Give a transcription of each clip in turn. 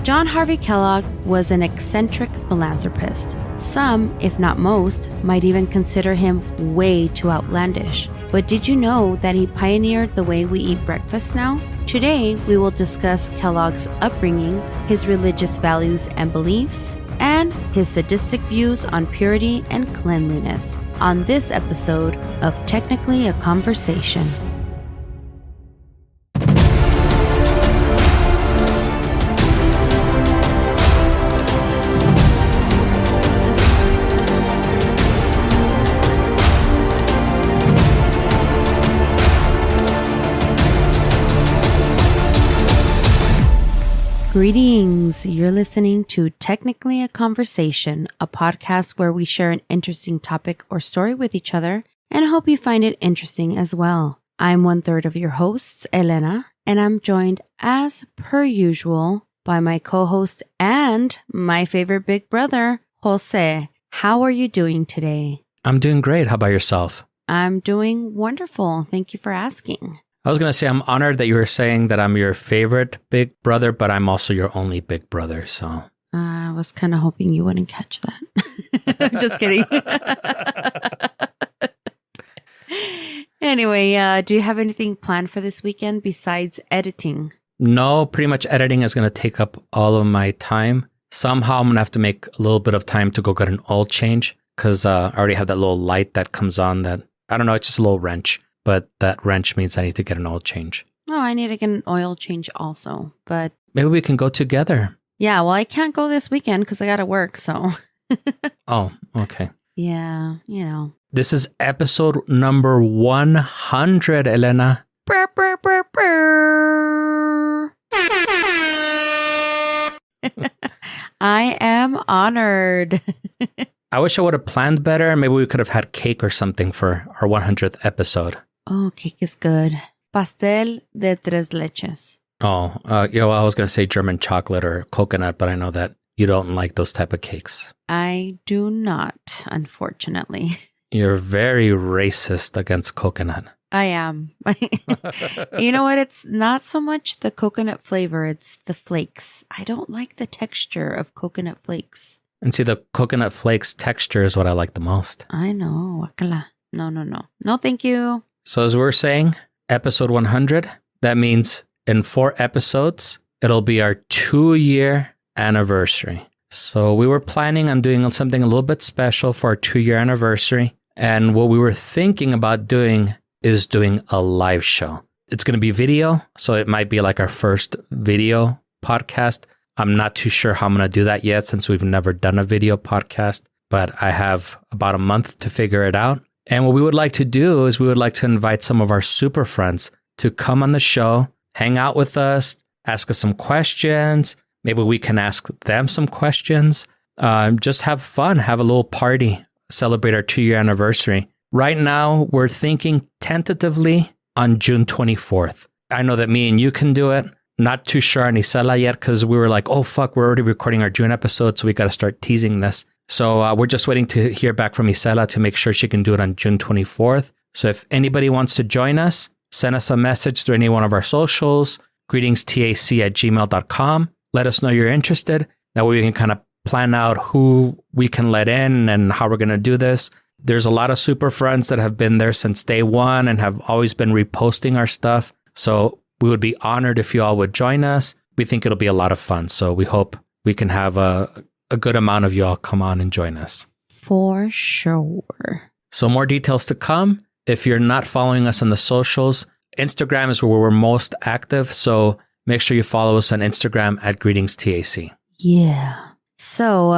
John Harvey Kellogg was an eccentric philanthropist. Some, if not most, might even consider him way too outlandish. But did you know that he pioneered the way we eat breakfast now? Today, we will discuss Kellogg's upbringing, his religious values and beliefs, and his sadistic views on purity and cleanliness on this episode of Technically a Conversation. Greetings. You're listening to Technically a Conversation, a podcast where we share an interesting topic or story with each other and hope you find it interesting as well. I'm one third of your hosts, Elena, and I'm joined as per usual by my co-host and my favorite big brother, Jose. How are you doing today? I'm doing great. How about yourself? I'm doing wonderful. Thank you for asking. I was going to say, I'm honored that you were saying that I'm your favorite big brother, but I'm also your only big brother, so. I was kind of hoping you wouldn't catch that. Just kidding. Anyway, do you have anything planned for this weekend besides editing? No, pretty much editing is going to take up all of my time. Somehow I'm going to have to make a little bit of time to go get an oil change because I already have that little light that comes on that, I don't know, it's just a little wrench. But that wrench means I need to get an oil change. Oh, I need to get an oil change also, but... Maybe we can go together. Yeah, well, I can't go this weekend because I got to work, so... Oh, okay. Yeah, you know. This is episode number 100, Elena. Brr, brr, brr, brr. I am honored. I wish I would have planned better. Maybe we could have had cake or something for our 100th episode. Oh, cake is good. Pastel de tres leches. Oh, I was going to say German chocolate or coconut, but I know that you don't like those type of cakes. I do not, unfortunately. You're very racist against coconut. I am. You know what? It's not so much the coconut flavor. It's the flakes. I don't like the texture of coconut flakes. And see, the coconut flakes texture is what I like the most. I know. Wakala. No. No, thank you. So as we're saying, episode 100, that means in 4 episodes, it'll be our 2-year anniversary. So we were planning on doing something a little bit special for our 2-year anniversary. And what we were thinking about doing is doing a live show. It's going to be video, so it might be like our first video podcast. I'm not too sure how I'm going to do that yet since we've never done a video podcast, but I have about a month to figure it out. And what we would like to do is we would like to invite some of our super friends to come on the show, hang out with us, ask us some questions. Maybe we can ask them some questions. Just have fun, have a little party, celebrate our 2-year anniversary. Right now, we're thinking tentatively on June 24th. I know that me and you can do it. Not too sure on Isela yet because we were like, oh, fuck, we're already recording our June episode, so we got to start teasing this. So we're just waiting to hear back from Isela to make sure she can do it on June 24th. So if anybody wants to join us, send us a message through any one of our socials, greetingstac@gmail.com. Let us know you're interested. That way we can kind of plan out who we can let in and how we're going to do this. There's a lot of super friends that have been there since day one and have always been reposting our stuff. So we would be honored if you all would join us. We think it'll be a lot of fun. So we hope we can have a good amount of you all come on and join us. For sure. So more details to come. If you're not following us on the socials, Instagram is where we're most active. So make sure you follow us on Instagram @greetingstac. Yeah. So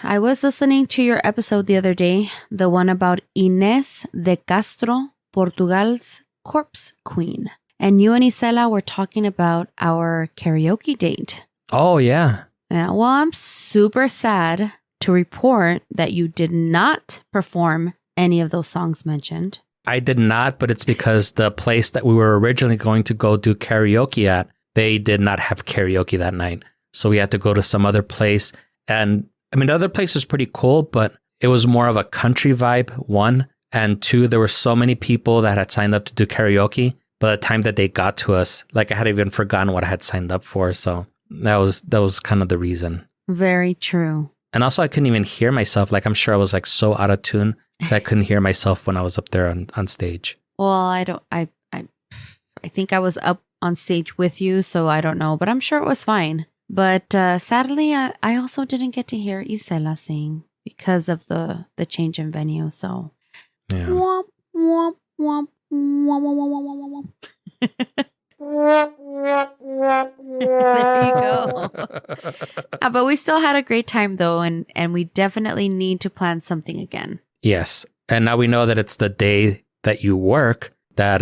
I was listening to your episode the other day, the one about Inés de Castro, Portugal's corpse queen. And you and Isela were talking about our karaoke date. Oh, yeah. Yeah, well, I'm super sad to report that you did not perform any of those songs mentioned. I did not, but it's because the place that we were originally going to go do karaoke at, they did not have karaoke that night. So we had to go to some other place. And I mean, the other place was pretty cool, but it was more of a country vibe, 1. And 2, there were so many people that had signed up to do karaoke. By the time that they got to us, like I had even forgotten what I had signed up for. So That was kind of the reason. Very true. And also I couldn't even hear myself. Like I'm sure I was like so out of tune because I couldn't hear myself when I was up there on stage. Well, I think I was up on stage with you, so I don't know, but I'm sure it was fine. But sadly, I also didn't get to hear Isela sing because of the change in venue. So, Yeah. Womp, womp, womp, womp, womp, womp, womp. There you go. But we still had a great time though, and we definitely need to plan something again. Yes. And now we know that it's the day that you work that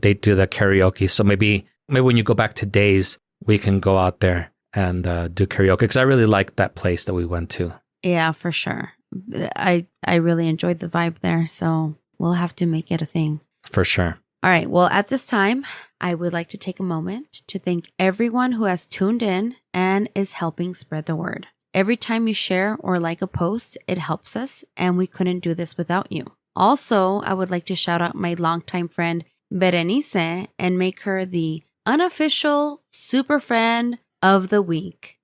they do the karaoke. So maybe when you go back to days, we can go out there and do karaoke. Because I really liked that place that we went to. Yeah, for sure. I really enjoyed the vibe there. So we'll have to make it a thing. For sure. All right. Well, at this time, I would like to take a moment to thank everyone who has tuned in and is helping spread the word. Every time you share or like a post, it helps us, and we couldn't do this without you. Also, I would like to shout out my longtime friend, Berenice, and make her the unofficial super friend of the week.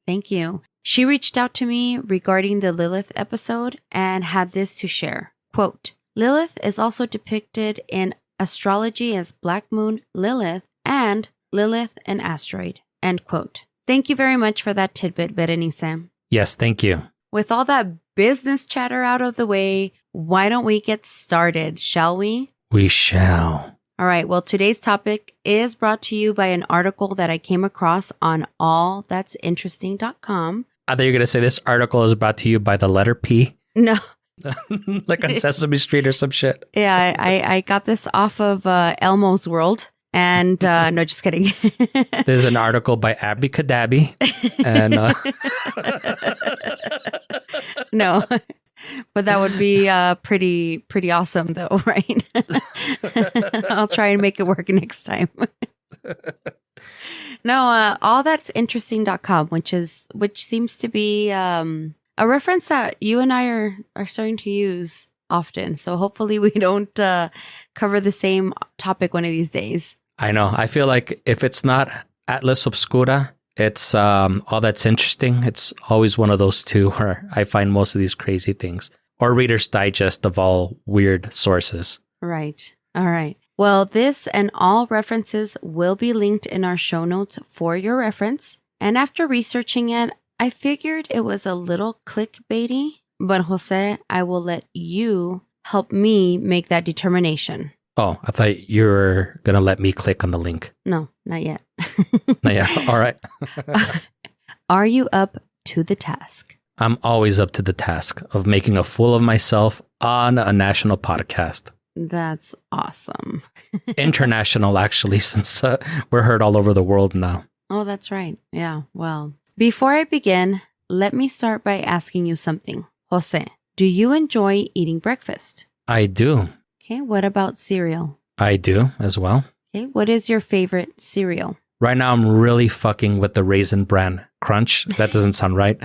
Thank you. She reached out to me regarding the Lilith episode and had this to share. Quote, Lilith is also depicted in astrology as Black Moon Lilith and Lilith an asteroid. End quote. Thank you very much for that tidbit, Berenice. Yes, thank you. With all that business chatter out of the way, why don't we get started, shall we? We shall. All right. Well, today's topic is brought to you by an article that I came across on allthat'sinteresting.com. I thought you were going to say this article is brought to you by the letter P. No. Like on Sesame Street or some shit. Yeah, I got this off of Elmo's World. And no, just kidding. There's an article by Abby Kadabi. And no, but that would be pretty awesome though, right? I'll try and make it work next time. No, allthat'sinteresting.com, which seems to be a reference that you and I are starting to use often. So hopefully we don't cover the same topic one of these days. I know. I feel like if it's not Atlas Obscura, it's All That's Interesting. It's always one of those two where I find most of these crazy things. Or Reader's Digest of all weird sources. Right. All right. Well, this and all references will be linked in our show notes for your reference. And after researching it, I figured it was a little clickbaity. But Jose, I will let you help me make that determination. Oh, I thought you were going to let me click on the link. No, not yet. Not yet. All right. Are you up to the task? I'm always up to the task of making a fool of myself on a national podcast. That's awesome. International, actually, since we're heard all over the world now. Oh, that's right. Yeah. Well, before I begin, let me start by asking you something. Jose, do you enjoy eating breakfast? I do. Okay, what about cereal? I do as well. Okay, what is your favorite cereal? Right now, I'm really fucking with the Raisin Bran Crunch. That doesn't sound right.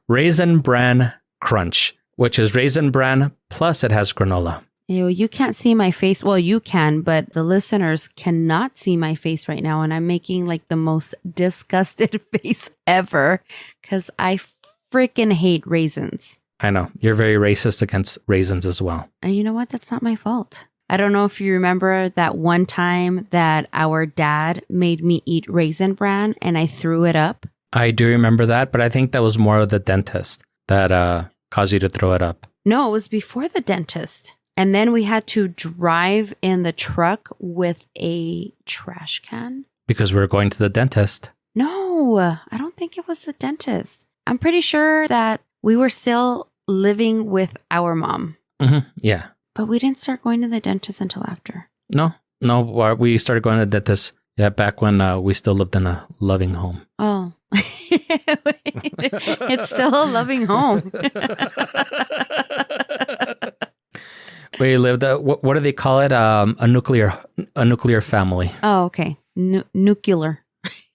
Raisin Bran Crunch, which is Raisin Bran plus it has granola. You can't see my face. Well, you can, but the listeners cannot see my face right now. And I'm making like the most disgusted face ever because I freaking hate raisins. I know. You're very racist against raisins as well. And you know what? That's not my fault. I don't know if you remember that one time that our dad made me eat Raisin Bran and I threw it up. I do remember that, but I think that was more of the dentist that caused you to throw it up. No, it was before the dentist. And then we had to drive in the truck with a trash can. Because we were going to the dentist. No, I don't think it was the dentist. I'm pretty sure that we were still living with our mom. Mm-hmm. Yeah. But we didn't start going to the dentist until after. No, we started going to the dentist, back when we still lived in a loving home. Oh. It's still a loving home. We lived, what do they call it? A nuclear family. Oh, okay. Nuclear.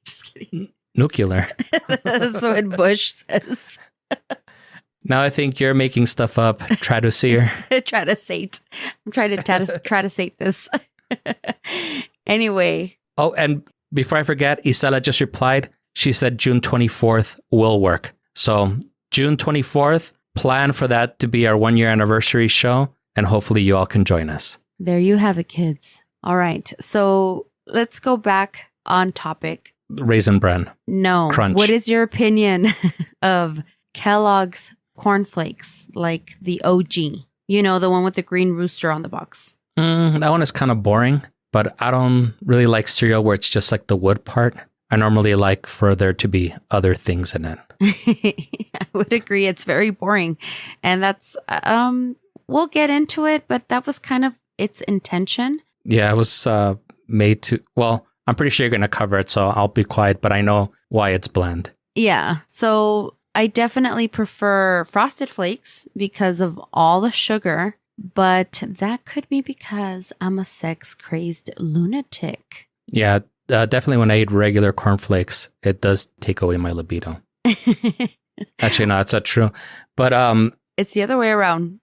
Just kidding. Nuclear. That's what Bush says. Now I think you're making stuff up. Try to see her. Try to sate. I'm trying to try to sate this. Anyway. Oh, and before I forget, Isela just replied. She said June 24th will work. So June 24th, plan for that to be our 1-year anniversary show. And hopefully you all can join us. There you have it, kids. All right. So let's go back on topic. Raisin Bran. No. Crunch. What is your opinion of Kellogg's Cornflakes, like the OG? You know, the one with the green rooster on the box. That one is kind of boring, but I don't really like cereal where it's just like the wood part. I normally like for there to be other things in it. I would agree. It's very boring. And that's, we'll get into it, but that was kind of its intention. Yeah, it was made to, well, I'm pretty sure you're going to cover it, so I'll be quiet, but I know why it's bland. Yeah. So I definitely prefer Frosted Flakes because of all the sugar, but that could be because I'm a sex-crazed lunatic. Yeah, definitely when I eat regular cornflakes, it does take away my libido. Actually, no, that's not true. But it's the other way around.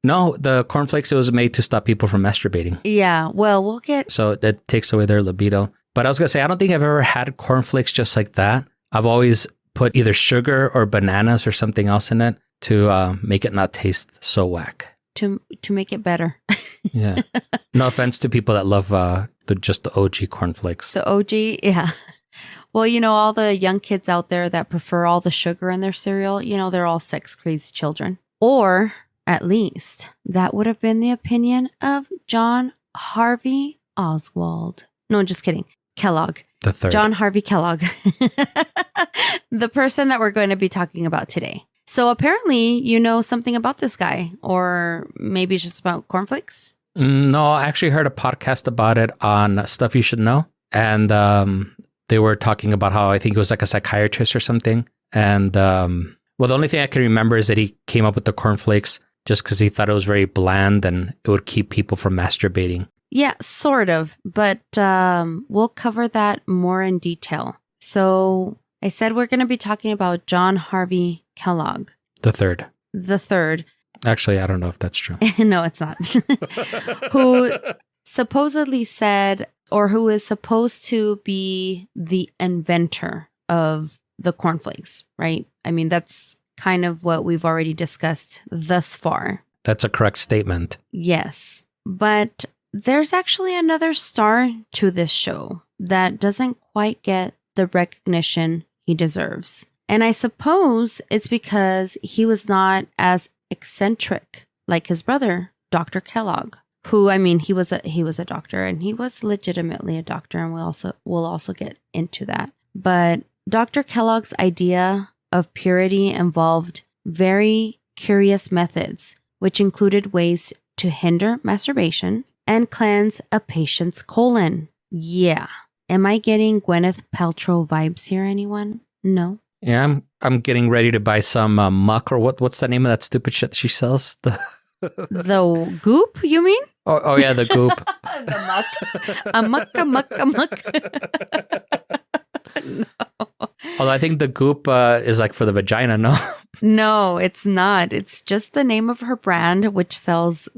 no, the cornflakes, it was made to stop people from masturbating. Yeah, well, we'll get... So it takes away their libido. But I was going to say, I don't think I've ever had cornflakes just like that. I've always put either sugar or bananas or something else in it to make it not taste so whack. To make it better. Yeah. No offense to people that love just the OG cornflakes. The OG, yeah. Well, you know, all the young kids out there that prefer all the sugar in their cereal, you know, they're all sex-crazed children. Or, at least, that would have been the opinion of John Harvey Oswald. No, just kidding. Kellogg. The third. John Harvey Kellogg. The person that we're going to be talking about today. So apparently you know something about this guy, or maybe it's just about cornflakes? No, I actually heard a podcast about it on Stuff You Should Know. And they were talking about how I think it was like a psychiatrist or something. And well, the only thing I can remember is that he came up with the cornflakes just because he thought it was very bland and it would keep people from masturbating. Yeah, sort of. But we'll cover that more in detail. So I said we're going to be talking about John Harvey Kellogg. The third. The third. Actually, I don't know if that's true. No, it's not. Who supposedly said, or who is supposed to be the inventor of the cornflakes, right? I mean, that's kind of what we've already discussed thus far. That's a correct statement. Yes. But there's actually another star to this show that doesn't quite get the recognition he deserves. And I suppose it's because he was not as eccentric like his brother, Dr. Kellogg, who, I mean, he was a doctor, and he was legitimately a doctor, and we'll also get into that. But Dr. Kellogg's idea of purity involved very curious methods, which included ways to hinder masturbation and cleanse a patient's colon. Yeah. Am I getting Gwyneth Paltrow vibes here, anyone? No? Yeah, I'm getting ready to buy some muck, or what's the name of that stupid shit she sells? The goop, you mean? Oh yeah, the goop. The muck. A muck. No. Although I think the goop is like for the vagina, no? No, it's not. It's just the name of her brand, which sells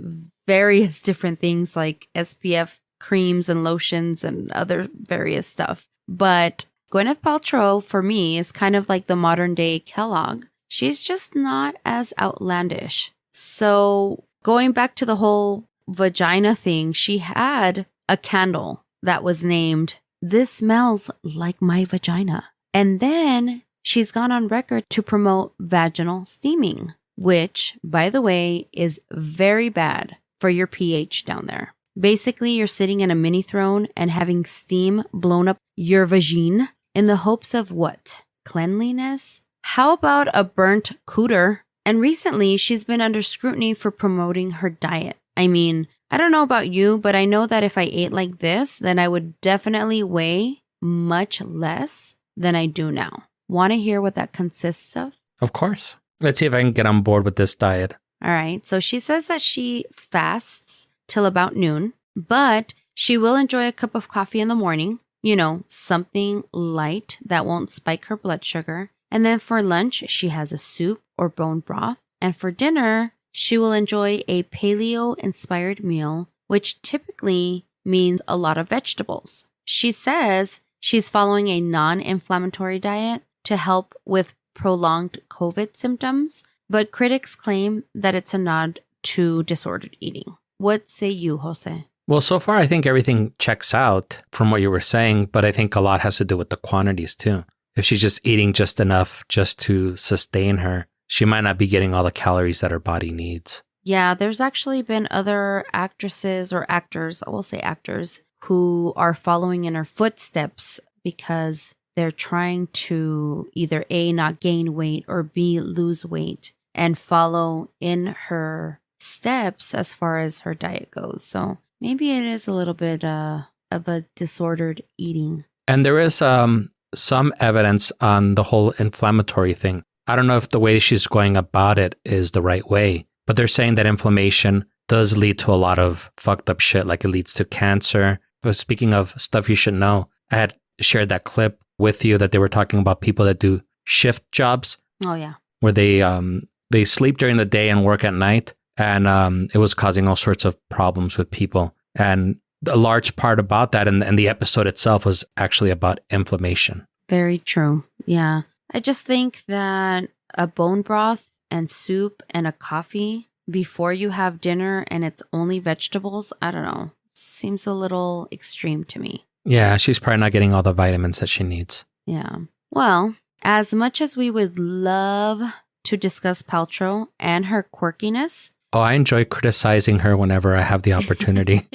various different things like SPF creams and lotions and other various stuff. But Gwyneth Paltrow, for me, is kind of like the modern day Kellogg. She's just not as outlandish. So going back to the whole vagina thing, she had a candle that was named, "This smells like my vagina." And then she's gone on record to promote vaginal steaming, which, by the way, is very bad for your pH down there. Basically, you're sitting in a mini throne and having steam blown up your vagine in the hopes of what? Cleanliness? How about a burnt cooter? And recently, she's been under scrutiny for promoting her diet. I mean, I don't know about you, but I know that if I ate like this, then I would definitely weigh much less than I do now. Want to hear what that consists of? Of course. Let's see if I can get on board with this diet. All right. So she says that she fasts till about noon, but she will enjoy a cup of coffee in the morning. You know, something light that won't spike her blood sugar. And then for lunch, she has a soup or or bone broth. And for dinner, she will enjoy a paleo-inspired meal, which typically means a lot of vegetables. She says she's following a non-inflammatory diet to help with prolonged COVID symptoms, but critics claim that it's a nod to disordered eating. What say you, Jose? Well, so far, I think everything checks out from what you were saying, but I think a lot has to do with the quantities too. If she's just eating just enough just to sustain her, she might not be getting all the calories that her body needs. Yeah, there's actually been other actresses or actors, I will say actors, who are following in her footsteps because they're trying to either A, not gain weight, or B, lose weight and follow in her steps as far as her diet goes. So maybe it is a little bit of a disordered eating. And there is some evidence on the whole inflammatory thing. I don't know if the way she's going about it is the right way, but they're saying that inflammation does lead to a lot of fucked up shit, like it leads to cancer. But speaking of stuff you should know, I had shared that clip with you that they were talking about people that do shift jobs. Oh, yeah. Where they sleep during the day and work at night. And it was causing all sorts of problems with people. And a large part about that and the episode itself was actually about inflammation. Very true. Yeah. I just think that a bone broth and soup and a coffee before you have dinner and it's only vegetables, I don't know. Seems a little extreme to me. Yeah, she's probably not getting all the vitamins that she needs. Yeah. Well, as much as we would love to discuss Paltrow and her quirkiness. Oh, I enjoy criticizing her whenever I have the opportunity.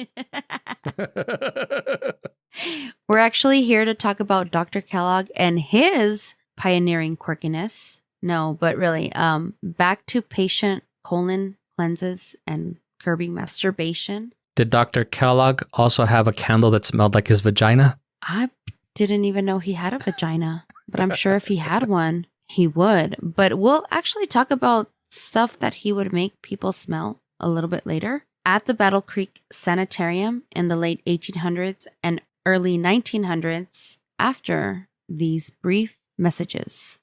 We're actually here to talk about Dr. Kellogg and his pioneering quirkiness. No, but really, back to patient colon cleanses and curbing masturbation. Did Dr. Kellogg also have a candle that smelled like his vagina? I didn't even know he had a vagina, but I'm sure if he had one, he would. But we'll actually talk about stuff that he would make people smell a little bit later. At the Battle Creek Sanitarium in the late 1800s and early 1900s, after these brief messages.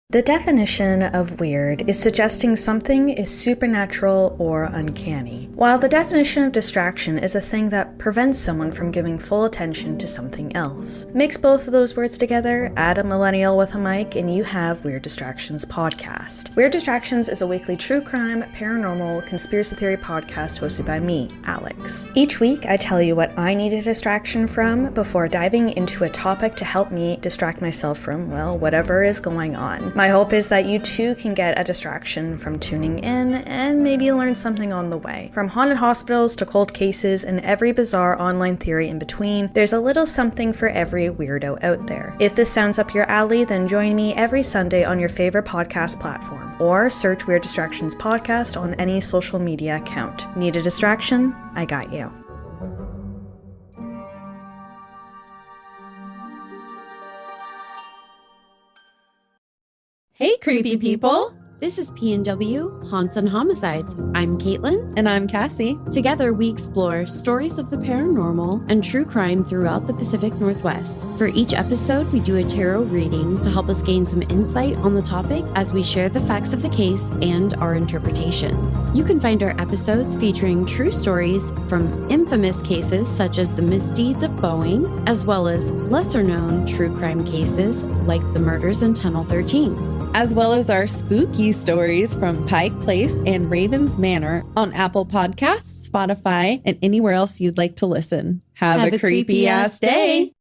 The definition of weird is suggesting something is supernatural or uncanny, while the definition of distraction is a thing that prevents someone from giving full attention to something else. Mix both of those words together, add a millennial with a mic, and you have Weird Distractions Podcast. Weird Distractions is a weekly true crime, paranormal, conspiracy theory podcast hosted by me, Alex. Each week, I tell you what I need a distraction from before diving into a topic to help me distract myself from, well, whatever is going on. My hope is that you too can get a distraction from tuning in and maybe learn something on the way. From haunted hospitals to cold cases and every bizarre online theory in between, there's a little something for every weirdo out there. If this sounds up your alley, then join me every Sunday on your favorite podcast platform, or search Weird Distractions Podcast on any social media account. Need a distraction? I got you. Hey, creepy people! This is PNW, Haunts and Homicides. I'm Caitlin. And I'm Cassie. Together, we explore stories of the paranormal and true crime throughout the Pacific Northwest. For each episode, we do a tarot reading to help us gain some insight on the topic as we share the facts of the case and our interpretations. You can find our episodes featuring true stories from infamous cases such as the misdeeds of Boeing, as well as lesser-known true crime cases like the murders in Tunnel 13. As well as our spooky stories from Pike Place and Ravens Manor on Apple Podcasts, Spotify, and anywhere else you'd like to listen. Have a creepy-ass day!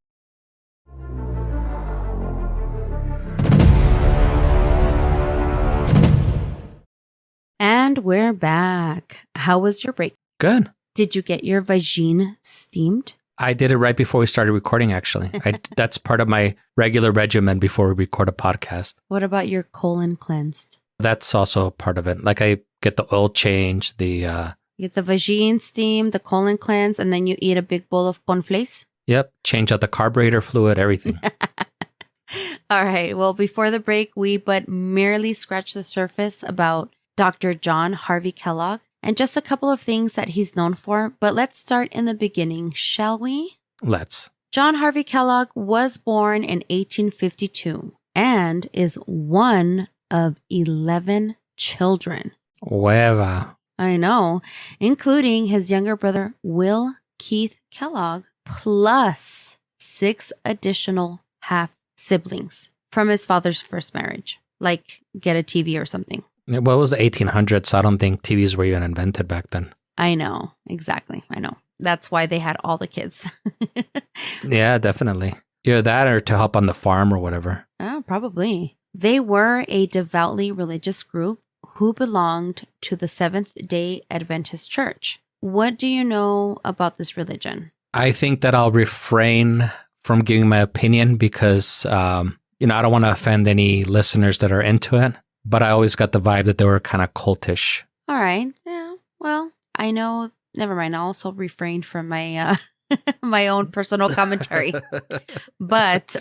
And we're back. How was your break? Good. Did you get your vagine steamed? I did it right before we started recording, actually. That's part of my regular regimen before we record a podcast. What about your colon cleansed? That's also part of it. Like I get the oil change, You get the vagine steam, the colon cleanse, and then you eat a big bowl of cornflakes? Yep. Change out the carburetor fluid, everything. All right. Well, before the break, we but merely scratched the surface about Dr. John Harvey Kellogg and just a couple of things that he's known for. But let's start in the beginning, shall we? Let's. John Harvey Kellogg was born in 1852 and is one of 11 children. Hueva. I know, including his younger brother, Will Keith Kellogg, plus 6 additional half-siblings from his father's first marriage, like get a TV or something. Well, it was the 1800s, so I don't think TVs were even invented back then. I know, exactly, I know. That's why they had all the kids. Yeah, definitely. Either that or to help on the farm or whatever. Oh, probably. They were a devoutly religious group who belonged to the Seventh-day Adventist Church. What do you know about this religion? I think that I'll refrain from giving my opinion because, I don't want to offend any listeners that are into it, but I always got the vibe that they were kind of cultish. All right. Yeah. Well, I know. Never mind. I'll also refrain from my my own personal commentary. But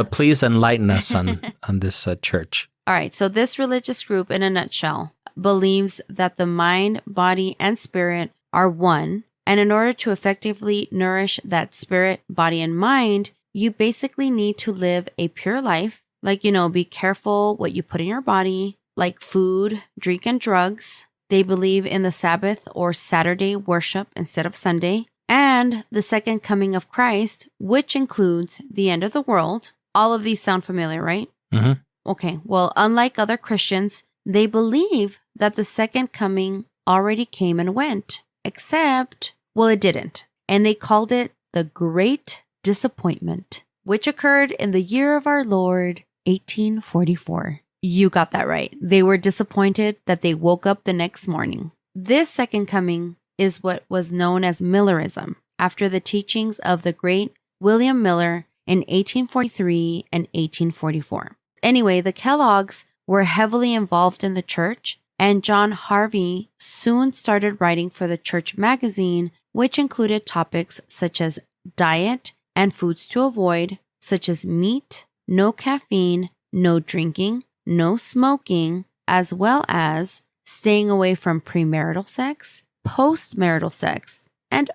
please enlighten us on this church. All right. So this religious group, in a nutshell, believes that the mind, body, and spirit are one. And in order to effectively nourish that spirit, body, and mind, you basically need to live a pure life. Like, be careful what you put in your body, like food, drink, and drugs. They believe in the Sabbath or Saturday worship instead of Sunday, and the second coming of Christ, which includes the end of the world. All of these sound familiar, right? Mm-hmm. Okay, well, unlike other Christians, they believe that the second coming already came and went, except, well, it didn't. And they called it the Great Disappointment, which occurred in the year of our Lord, 1844. You got that right. They were disappointed that they woke up the next morning. This second coming is what was known as Millerism, after the teachings of the great William Miller in 1843 and 1844. Anyway, the Kellogg's were heavily involved in the church, and John Harvey soon started writing for the church magazine, which included topics such as diet and foods to avoid, such as meat, no caffeine, no drinking, no smoking, as well as staying away from premarital sex, postmarital sex, and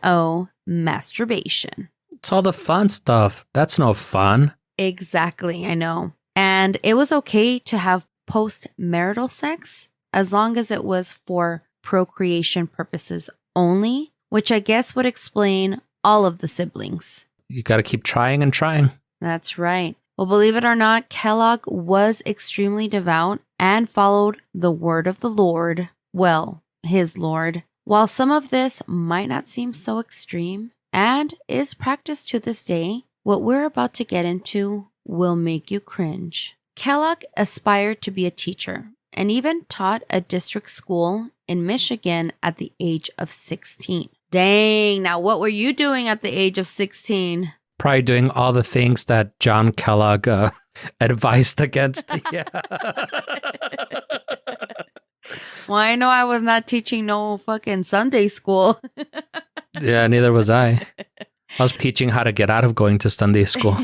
masturbation. It's all the fun stuff. That's no fun. Exactly, I know. And it was okay to have postmarital sex as long as it was for procreation purposes only, which I guess would explain all of the siblings. You got to keep trying and trying. That's right. Well, believe it or not, Kellogg was extremely devout and followed the word of the Lord, well, his Lord. While some of this might not seem so extreme and is practiced to this day, what we're about to get into will make you cringe. Kellogg aspired to be a teacher and even taught a district school in Michigan at the age of 16. Dang, now what were you doing at the age of 16? Probably doing all the things that John Kellogg advised against. Yeah. Well, I know I was not teaching no fucking Sunday school. Yeah, neither was I. I was teaching how to get out of going to Sunday school.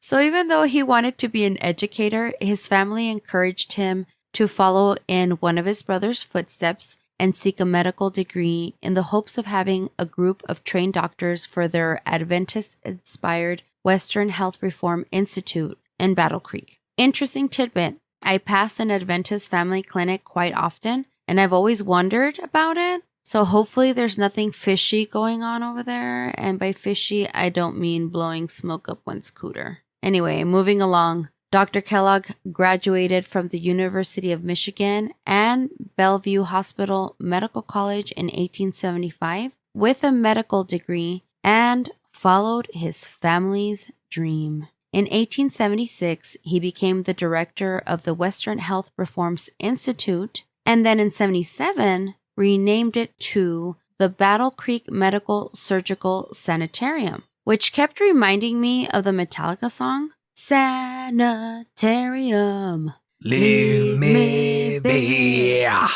So even though he wanted to be an educator, his family encouraged him to follow in one of his brother's footsteps and seek a medical degree in the hopes of having a group of trained doctors for their Adventist-inspired Western Health Reform Institute in Battle Creek. Interesting tidbit. I pass an Adventist family clinic quite often, and I've always wondered about it. So hopefully there's nothing fishy going on over there. And by fishy, I don't mean blowing smoke up one's cooter. Anyway, moving along. Dr. Kellogg graduated from the University of Michigan and Bellevue Hospital Medical College in 1875 with a medical degree and followed his family's dream. In 1876, he became the director of the Western Health Reforms Institute, and then in 77, renamed it to the Battle Creek Medical Surgical Sanitarium, which kept reminding me of the Metallica song, Sanitarium. Leave me be. Yeah.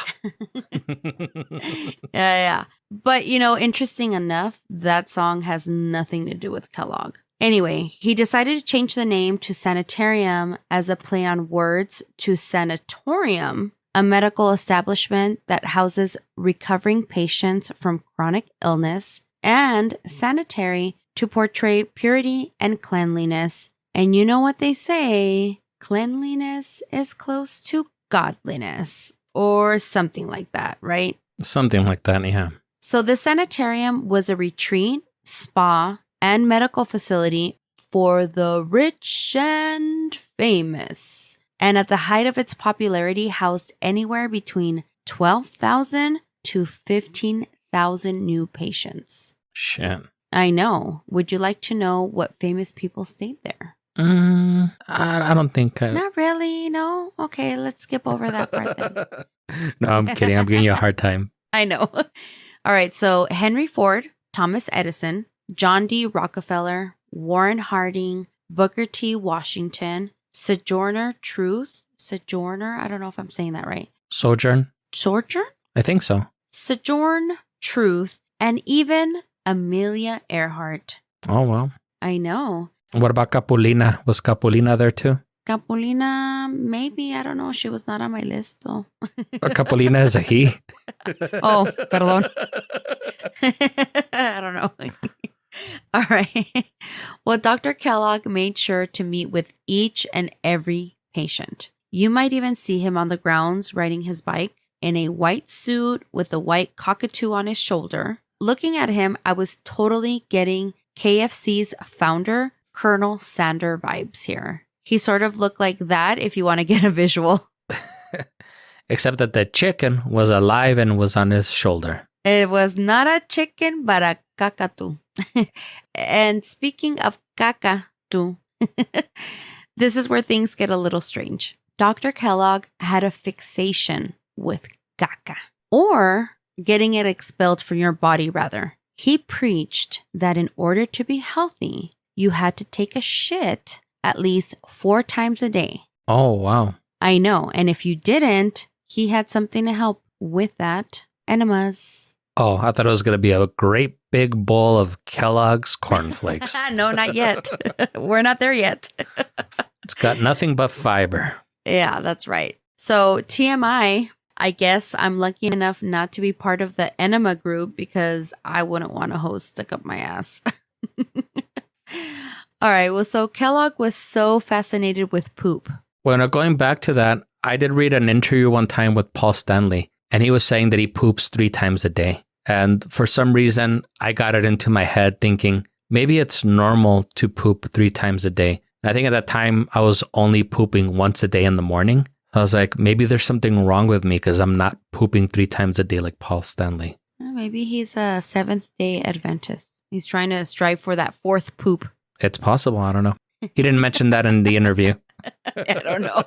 But, interesting enough, that song has nothing to do with Kellogg. Anyway, he decided to change the name to Sanitarium as a play on words to sanatorium, a medical establishment that houses recovering patients from chronic illness and sanitary to portray purity and cleanliness. And you know what they say, cleanliness is close to godliness or something like that, right? Something like that, yeah. So the sanitarium was a retreat, spa, and medical facility for the rich and famous. And at the height of its popularity, housed anywhere between 12,000 to 15,000 new patients. Shit. I know. Would you like to know what famous people stayed there? I don't think Not really, no? Okay, let's skip over that part then. No, I'm kidding. I'm giving you a hard time. I know. All right, so Henry Ford, Thomas Edison, John D. Rockefeller, Warren Harding, Booker T. Washington, Sojourner Truth, Sojourner, I don't know if I'm saying that right. Sojourn? I think so. Sojourn Truth, and even Amelia Earhart. Oh, wow. I know. What about Capulina? Was Capulina there too? Capulina, maybe. I don't know. She was not on my list, though. Capulina is a he? Oh, perdón. I don't know. All right. Well, Dr. Kellogg made sure to meet with each and every patient. You might even see him on the grounds riding his bike in a white suit with a white cockatoo on his shoulder. Looking at him, I was totally getting KFC's founder, Colonel Sander vibes here. He sort of looked like that if you want to get a visual. Except that the chicken was alive and was on his shoulder. It was not a chicken, but a cockatoo. And speaking of cockatoo, this is where things get a little strange. Dr. Kellogg had a fixation with caca, or getting it expelled from your body, rather. He preached that in order to be healthy, you had to take a shit at least 4 times a day. Oh, wow. I know. And if you didn't, he had something to help with that. Enemas. Oh, I thought it was going to be a great big bowl of Kellogg's Cornflakes. No, not yet. We're not there yet. It's got nothing but fiber. Yeah, that's right. So TMI, I guess I'm lucky enough not to be part of the enema group because I wouldn't want a hose stuck up my ass. All right. Well, so Kellogg was so fascinated with poop. Well, going back to that, I did read an interview one time with Paul Stanley, and he was saying that he poops 3 times a day. And for some reason, I got it into my head thinking maybe it's normal to poop 3 times a day. And I think at that time, I was only pooping once a day in the morning. I was like, maybe there's something wrong with me because I'm not pooping 3 times a day like Paul Stanley. Maybe he's a Seventh-day Adventist. He's trying to strive for that 4th poop. It's possible. I don't know. He didn't mention that in the interview. I don't know.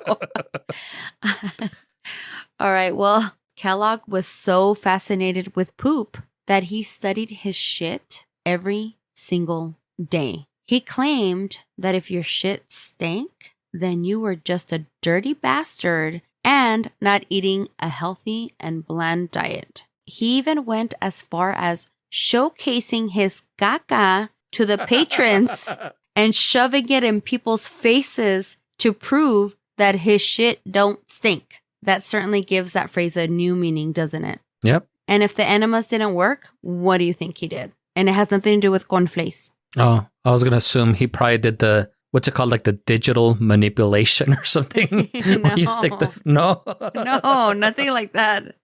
All right. Well, Kellogg was so fascinated with poop that he studied his shit every single day. He claimed that if your shit stank, then you were just a dirty bastard and not eating a healthy and bland diet. He even went as far as showcasing his caca to the patrons and shoving it in people's faces to prove that his shit don't stink. That certainly gives that phrase a new meaning, doesn't it? Yep. And if the enemas didn't work, what do you think he did? And it has nothing to do with cornflakes. Oh, I was going to assume he probably did what's it called? Like the digital manipulation or something? No. Where you stick no? No, nothing like that.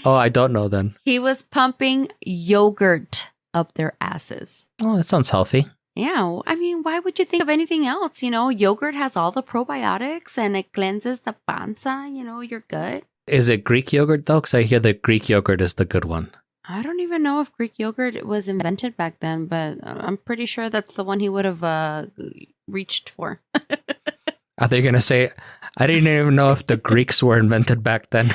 Oh, I don't know then. He was pumping yogurt up their asses. Oh, that sounds healthy. Yeah, I mean, why would you think of anything else? You know, yogurt has all the probiotics and it cleanses the panza, your gut. Is it Greek yogurt though? Because I hear that Greek yogurt is the good one. I don't even know if Greek yogurt was invented back then, but I'm pretty sure that's the one he would have reached for. Are they going to say, I didn't even know if the Greeks were invented back then?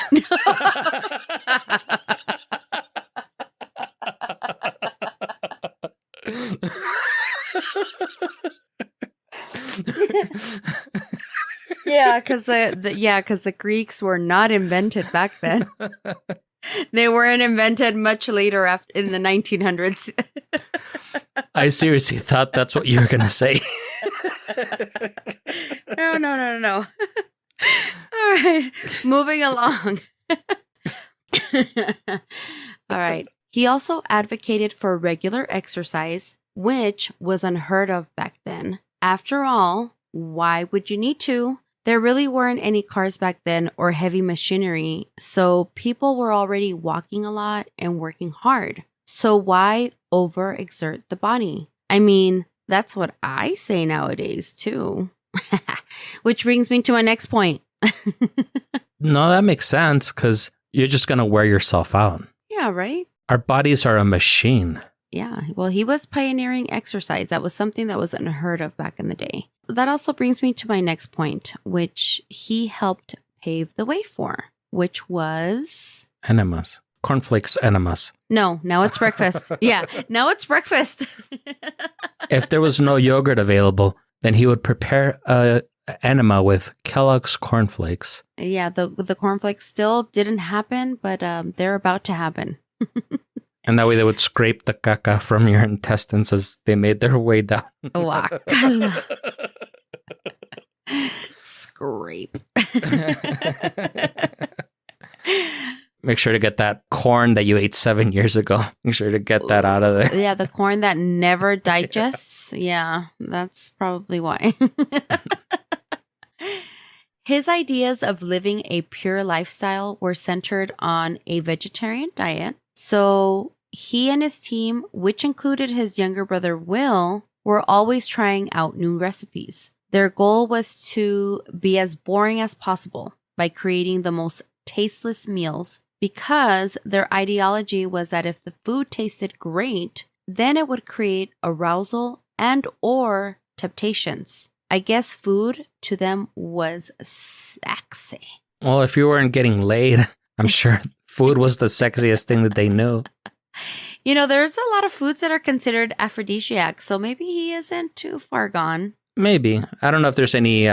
Yeah, because the Greeks were not invented back then. They weren't invented much later in the 1900s. I seriously thought that's what you were going to say. No. All right, moving along. All right. He also advocated for regular exercise, which was unheard of back then. After all, why would you need to? There really weren't any cars back then or heavy machinery, so people were already walking a lot and working hard. So why overexert the body? I mean, that's what I say nowadays too. Which brings me to my next point. No, that makes sense because you're just going to wear yourself out. Yeah, right? Our bodies are a machine. Yeah, well, he was pioneering exercise. That was something that was unheard of back in the day. That also brings me to my next point, which he helped pave the way for, which was... Enemas. Cornflakes enemas. No, now it's breakfast. Yeah, now it's breakfast. If there was no yogurt available, then he would prepare a enema with Kellogg's cornflakes. Yeah, the cornflakes still didn't happen, but they're about to happen. And that way they would scrape the caca from your intestines as they made their way down. Guacala. Scrape. Make sure to get that corn that you ate 7 years ago. Make sure to get that out of there. Yeah, the corn that never digests. Yeah, that's probably why. His ideas of living a pure lifestyle were centered on a vegetarian diet. So he and his team, which included his younger brother Will, were always trying out new recipes. Their goal was to be as boring as possible by creating the most tasteless meals, because their ideology was that if the food tasted great, then it would create arousal and or temptations. I guess food to them was sexy. Well, if you weren't getting laid, I'm sure food was the sexiest thing that they knew. You know, there's a lot of foods that are considered aphrodisiac, so maybe he isn't too far gone. Maybe. I don't know if there's any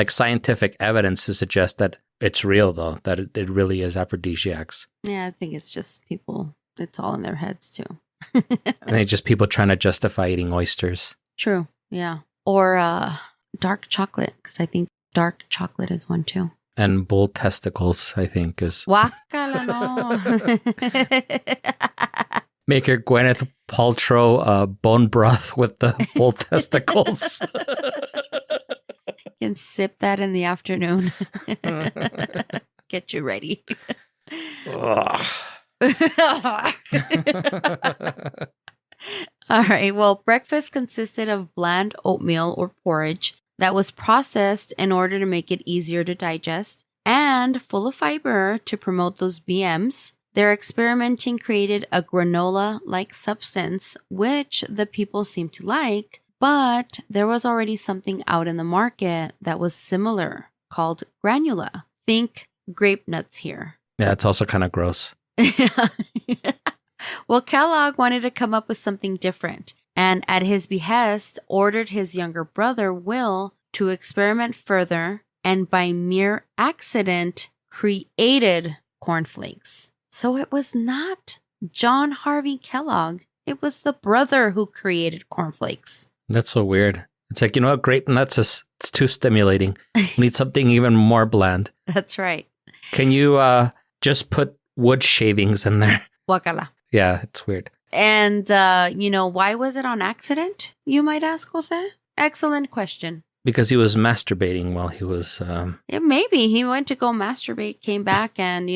scientific evidence to suggest that it's real, though, that it really is aphrodisiacs. Yeah, I think it's just people. It's all in their heads, too. I think just people trying to justify eating oysters. True, yeah. Or dark chocolate, because I think dark chocolate is one, too. And bull testicles, I think, is... Guacala, no. Make your Gwyneth Paltrow bone broth with the bull testicles. You can sip that in the afternoon. Get you ready. All right. Well, breakfast consisted of bland oatmeal or porridge that was processed in order to make it easier to digest and full of fiber to promote those BMs. Their experimenting created a granola-like substance, which the people seemed to like, but there was already something out in the market that was similar, called granula. Think grape nuts here. Yeah, it's also kind of gross. Well, Kellogg wanted to come up with something different, and at his behest, ordered his younger brother, Will, to experiment further, and by mere accident, created cornflakes. So it was not John Harvey Kellogg. It was the brother who created cornflakes. That's so weird. It's like, you know what? Grape nuts it's too stimulating. We need something even more bland. That's right. Can you just put wood shavings in there? Guacala. Yeah, it's weird. And, why was it on accident, you might ask, Jose? Excellent question. Because he was masturbating while he was... Yeah, maybe. He went to go masturbate, came back and,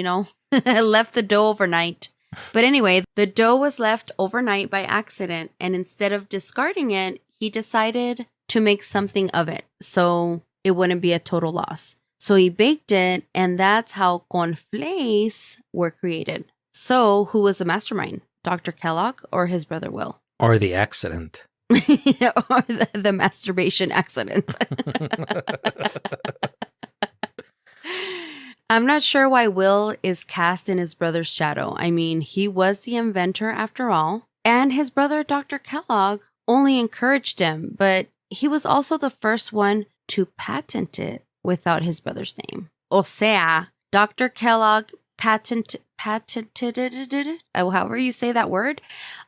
left the dough overnight. But anyway, the dough was left overnight by accident, and instead of discarding it, he decided to make something of it so it wouldn't be a total loss. So he baked it, and that's how cornflakes were created. So who was the mastermind? Dr. Kellogg or his brother Will? Or the accident. Or the masturbation accident. I'm not sure why Will is cast in his brother's shadow. I mean, he was the inventor after all, and his brother, Dr. Kellogg, only encouraged him, but he was also the first one to patent it without his brother's name. O sea, Dr. Kellogg patented it, however you say that word.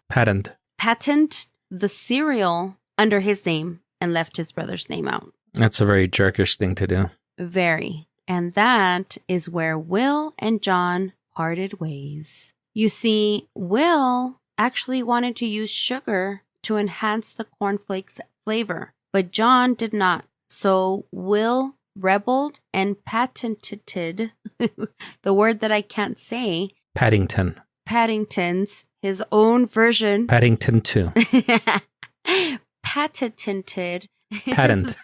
Patent the cereal under his name and left his brother's name out. That's a very jerkish thing to do. Very. And that is where Will and John parted ways. You see, Will actually wanted to use sugar to enhance the cornflakes flavor, but John did not. So Will rebelled and patented the word that I can't say. Paddington's his own version. Paddington 2. Patented. Patent.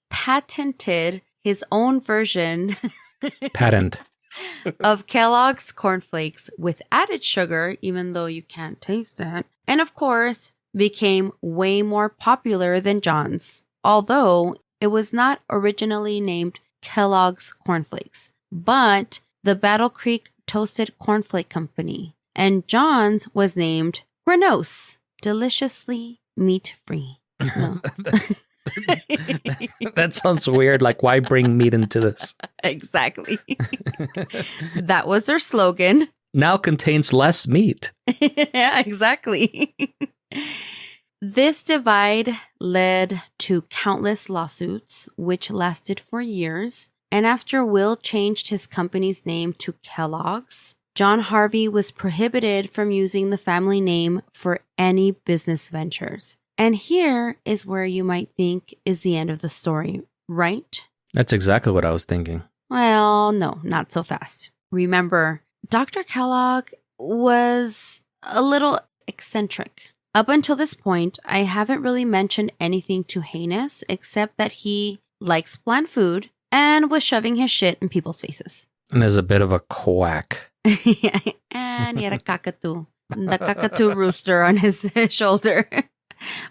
Patented his own version. Patent. Of Kellogg's cornflakes with added sugar, even though you can't taste it. And of course, became way more popular than John's, although it was not originally named Kellogg's Cornflakes, but the Battle Creek Toasted Cornflake Company. And John's was named Granos, deliciously meat-free. No. That sounds weird. Like, why bring meat into this? Exactly. That was their slogan. Now contains less meat. Yeah, exactly. This divide led to countless lawsuits, which lasted for years. And after Will changed his company's name to Kellogg's, John Harvey was prohibited from using the family name for any business ventures. And here is where you might think is the end of the story, right? That's exactly what I was thinking. Well, no, not so fast. Remember, Dr. Kellogg was a little eccentric. Up until this point, I haven't really mentioned anything too heinous except that he likes bland food and was shoving his shit in people's faces. And is a bit of a quack. And he had a cockatoo. The cockatoo rooster on his shoulder.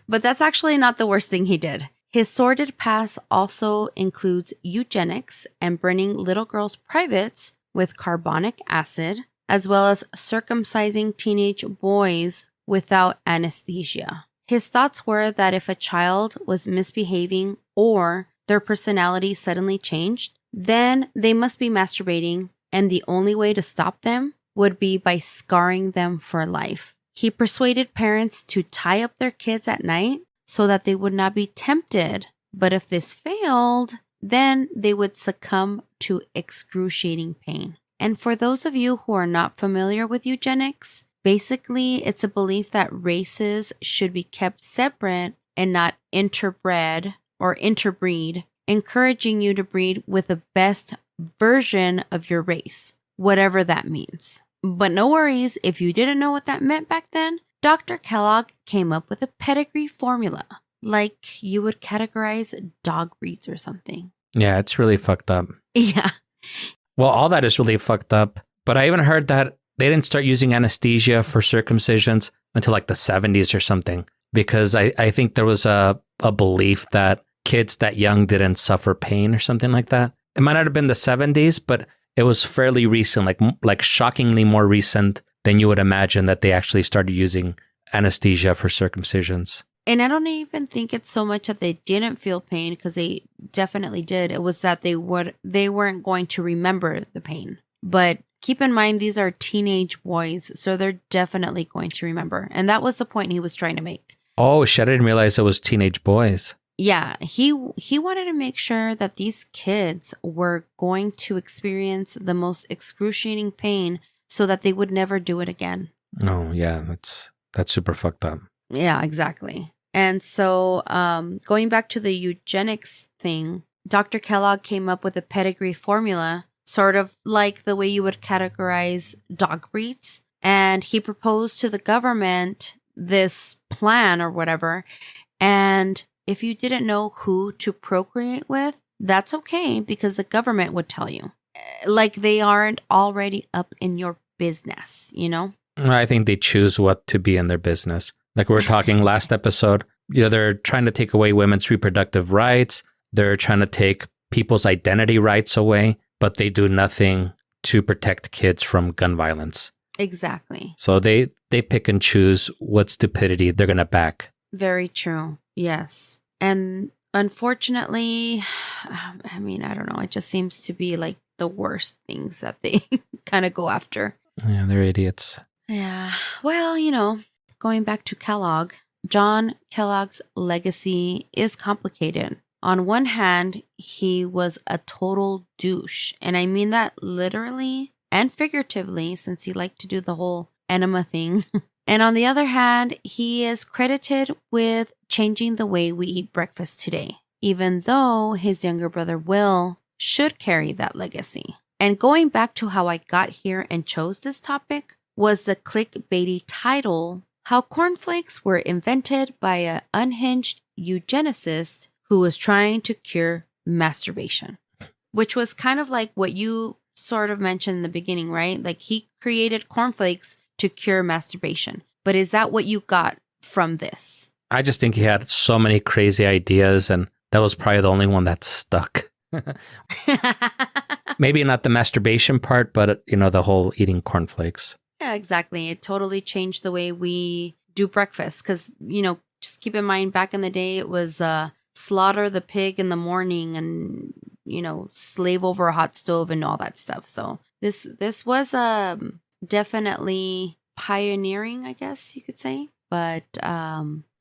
But that's actually not the worst thing he did. His sordid past also includes eugenics and burning little girls' privates with carbonic acid, as well as circumcising teenage boys without anesthesia. His thoughts were that if a child was misbehaving or their personality suddenly changed, then they must be masturbating, and the only way to stop them would be by scarring them for life. He persuaded parents to tie up their kids at night so that they would not be tempted. But if this failed, then they would succumb to excruciating pain. And for those of you who are not familiar with eugenics, basically it's a belief that races should be kept separate and not interbred or interbreed, encouraging you to breed with the best version of your race, whatever that means. But no worries, if you didn't know what that meant back then, Dr. Kellogg came up with a pedigree formula, like you would categorize dog breeds or something. Yeah, it's really fucked up. Yeah. Well, all that is really fucked up. But I even heard that they didn't start using anesthesia for circumcisions until like the 70s or something, because I think there was a belief that kids that young didn't suffer pain or something like that. It might not have been the 70s, but it was fairly recent, like shockingly more recent than you would imagine that they actually started using anesthesia for circumcisions. And I don't even think it's so much that they didn't feel pain, because they definitely did. It was that they weren't going to remember the pain. But keep in mind, these are teenage boys, so they're definitely going to remember. And that was the point he was trying to make. Oh, shit, I didn't realize it was teenage boys. Yeah, he wanted to make sure that these kids were going to experience the most excruciating pain so that they would never do it again. Oh, yeah, that's super fucked up. Yeah, exactly. And so going back to the eugenics thing, Dr. Kellogg came up with a pedigree formula, sort of like the way you would categorize dog breeds. And he proposed to the government this plan or whatever. And if you didn't know who to procreate with, that's okay, because the government would tell you. Like they aren't already up in your business, you know? I think they choose what to be in their business. Like we were talking last episode, they're trying to take away women's reproductive rights. They're trying to take people's identity rights away, but they do nothing to protect kids from gun violence. Exactly. So they pick and choose what stupidity they're going to back. Very true. Yes. And unfortunately, I mean, I don't know. It just seems to be like the worst things that they kind of go after. Yeah, they're idiots. Yeah. Well, you know, going back to Kellogg, John Kellogg's legacy is complicated. On one hand, he was a total douche. And I mean that literally. and figuratively, since he liked to do the whole enema thing. And on the other hand, he is credited with changing the way we eat breakfast today, even though his younger brother Will should carry that legacy. And going back to how I got here and chose this topic was the clickbaity title, How Cornflakes Were Invented by an Unhinged Eugenicist Who Was Trying to Cure Masturbation, which was kind of like what you sort of mentioned in the beginning, right? Like he created cornflakes to cure masturbation. But is that what you got from this? I just think he had so many crazy ideas, and that was probably the only one that stuck. Maybe not the masturbation part, but, the whole eating cornflakes. Yeah, exactly. It totally changed the way we do breakfast. Because, just keep in mind, back in the day, it was slaughter the pig in the morning and, slave over a hot stove and all that stuff. So this was definitely pioneering, I guess you could say. But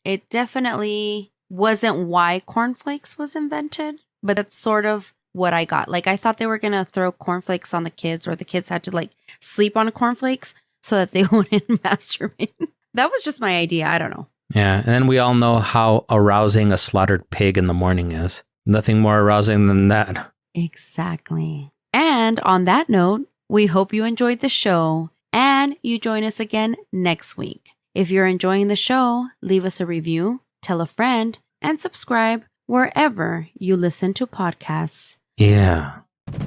it definitely wasn't why cornflakes was invented. But that's sort of what I got. Like, I thought they were going to throw cornflakes on the kids, or the kids had to, sleep on cornflakes so that they wouldn't masturbate. That was just my idea. I don't know. Yeah, and then we all know how arousing a slaughtered pig in the morning is. Nothing more arousing than that. Exactly. And on that note, we hope you enjoyed the show and you join us again next week. If you're enjoying the show, leave us a review, tell a friend, and subscribe wherever you listen to podcasts. Yeah.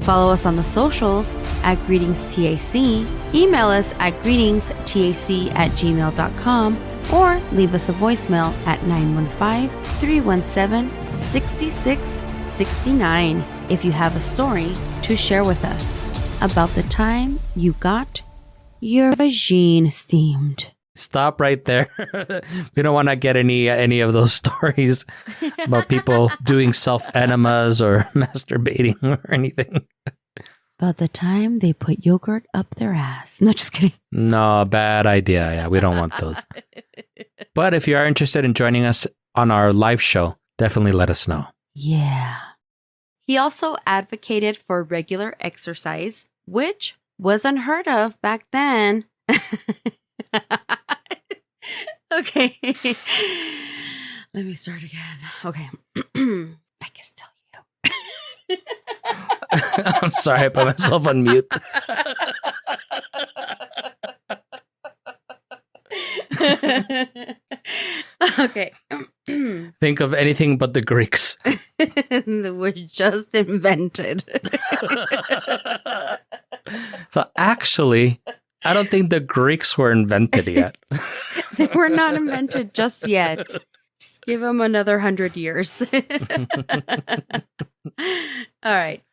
Follow us on the socials at GreetingsTAC, email us at greetingstac@gmail.com, or leave us a voicemail at 915-317-6669 if you have a story to share with us about the time you got your vagine steamed. Stop right there. We don't want to get any of those stories about people doing self-enemas or masturbating or anything. About the time they put yogurt up their ass. No, just kidding. No, bad idea. Yeah, we don't want those. But if you are interested in joining us on our live show, definitely let us know. Yeah. He also advocated for regular exercise, which was unheard of back then. Okay. Let me start again. Okay. I can still you. I'm sorry, I put myself on mute. Okay. Think of anything but the Greeks. That were just invented. So actually, I don't think the Greeks were invented yet. They were not invented just yet. Just give them another 100 years. All right.